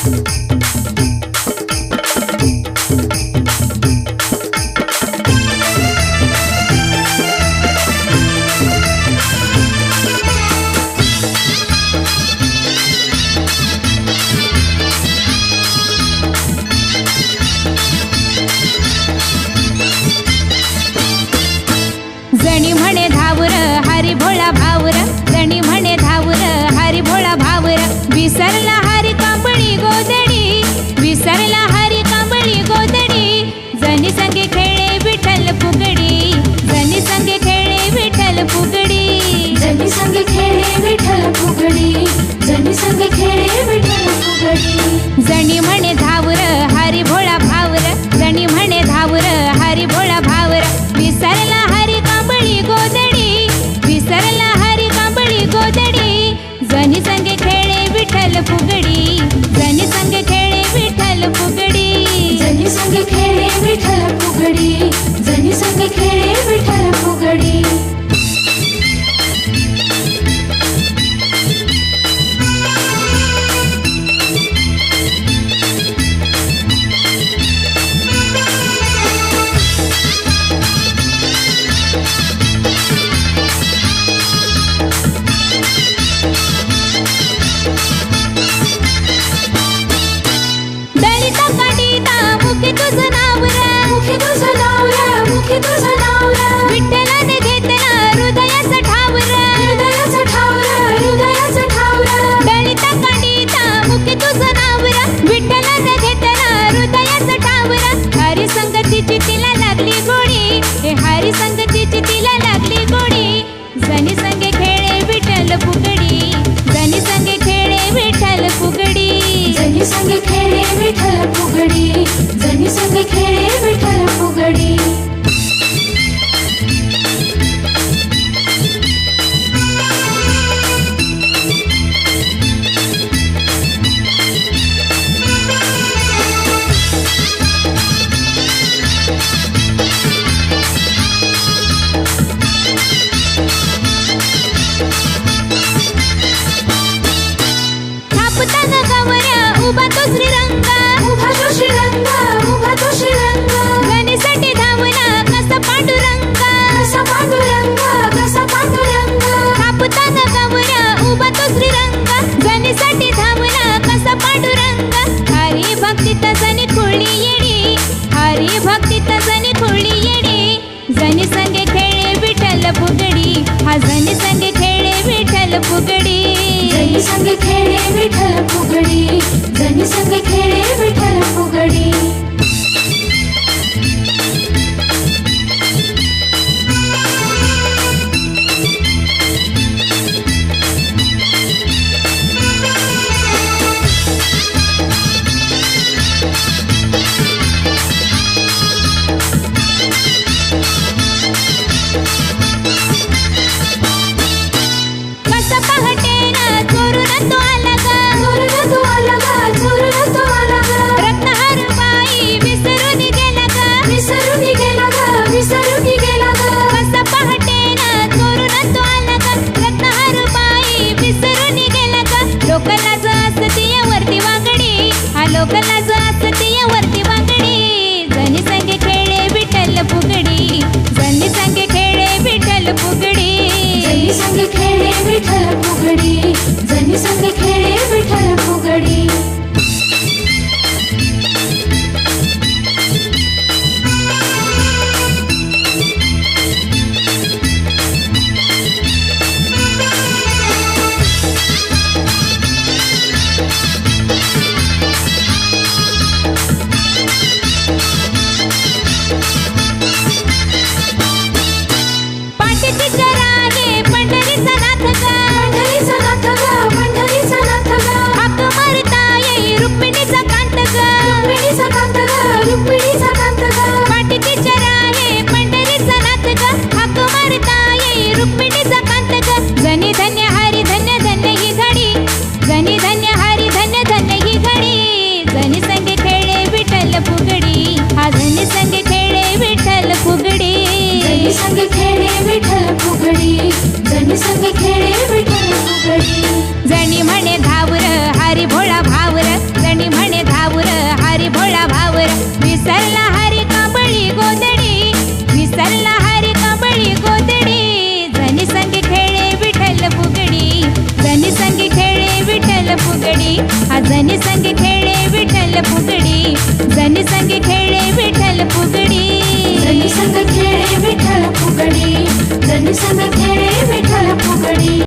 जणी म्हणे धावर हरी भोळा भावर, जणी म्हणे धावर हरी भोळा भावर, विसरला हरी कांबळी गोदडी, विसरला हरी कांबळी गोदडी, जणी संगे खेळे विठ्ठल फुगडी, जणी संगे खेळे विठ्ठल फुगडी, जनी संग खेळे विठ्ठल फुगडी, जनी संग खेळे विठ्ठल फुगडी. जणी म्हणे धावर हरी भोळा भावर, जणी म्हणे धावर हरी भोळा भावर, विसरला हरी कांबळी गोदडी, विसरला हरी कांबळी गोदडी, जणी संगे खेळे विठ्ठल फुगडी, जणी संगे खेळे विठ्ठल फुगडी, जनी संग खेळे विठ्ठल फुगडी, जनी संग खेळे विठ्ठल फुगडी. दलिता काढिता मुखी तुझं नाव र, मुखी तुझं नाव रे, मुखी तुझं नाव रे, विठ्ठलाने घेतला हृदयाचा ठाव र, हृदयाचा ठाव रे, हृदयाचा ठाव रे. दलिता काढिता मुखी तुझं नाव र, विठ्ठलाने घेतला हृदयाचा ठाव र, हरी संगतीची तिला लागली गोडी, हे हरी संगतीची तिला लागली गोडी, जणी संगे खेळे विठ्ठल फुगडी, जणी संगे खेळे विठ्ठल फुगडी, जनी संग खेळे विठ्ठल फुगडी, जनी संग खेळे विठ्ठल फुगडी. थापताना गावऱ्या उभा तो श्रीरंगा, उभा तो श्रीरंगा, उभा तो श्रीरंगा, गणेसाठी धावला कसा पांडुरंगा, कसा पांडुरंगा, कसा पांडुरंगा. थापताना गावऱ्या उभा तो श्रीरंगा, गणेसाठी धावला कसा पांडुरंगा, हरी भक्तीत जणी खुळी येडी, हरी भक्तीत जणी खुळी येडी, जणी संगे खेळे विठ्ठल फुगडी, हा जणी संगे खेळे विठ्ठल फुगडी, जनी संग खेळे विठ्ठल फुगडी, जनी संग खेळे विठ्ठल फुगडी. कसा पहाटेला चोरून तो आला ग, चोरून तो आला ग, चोरून तो आला ग, रत्नहार बाई विसरून गेला ग, विसरून गेला ग, विसरून गेला ग. कसा पहाटेला चोरून तो आला ग, रत्नहार बाई विसरून गेला ग, लोकला ज असती वरती वागडी, हा लोकला ज असती वरती वागडी, जणी संगे खेळे विठ्ठल फुगडी, जणी संगे खेळे विठ्ठल फुगडी, जनी संग खेळे विठ्ठल फुगडी, जनी संग खेळे विठ्ठल फुगडी. पाठीची चराये पंढरीचा नाथ ग, पंढरीचा नाथ ग, पंढरीचा नाथ ग, हाक मारता येई रुक्मिणीचा कांत ग, रुक्मिणीचा कांत ग, रुक्मिणीचा कांत ग. पाठीची चराये पंढरीचा नाथ ग, हाक मारता येई रुक्मिणीचा कांत ग, जनी धन्य हरी धन्य धन्य ही घडी, जनी धन्य हरी धन्य धन्य ही घडी, जनी संगे खेळे विठ्ठल फुगडी, हा जनी संगे खेळे विठ्ठल फुगडी, जनी संग खेळे विठ्ठल फुगडी, जनी संग खेळे विठ्ठल फुगडी. जणी म्हणे धावर हरी भोळा भावर, जणी भावर विसरला हरी कांबळी गोदडी विसरला हरी कांबळी गोदडी जनी संग खेळे विठ्ठल फुगडी जनी संग खेळे विठ्ठल फुगडी हा जनी संग खेळे विठ्ठल फुगडी जनी संग खेळे विठ्ठल फुगडी जनी संग खेळे विठ्ठल फुगडी जनी संग खेळे विठ्ठल फुगडी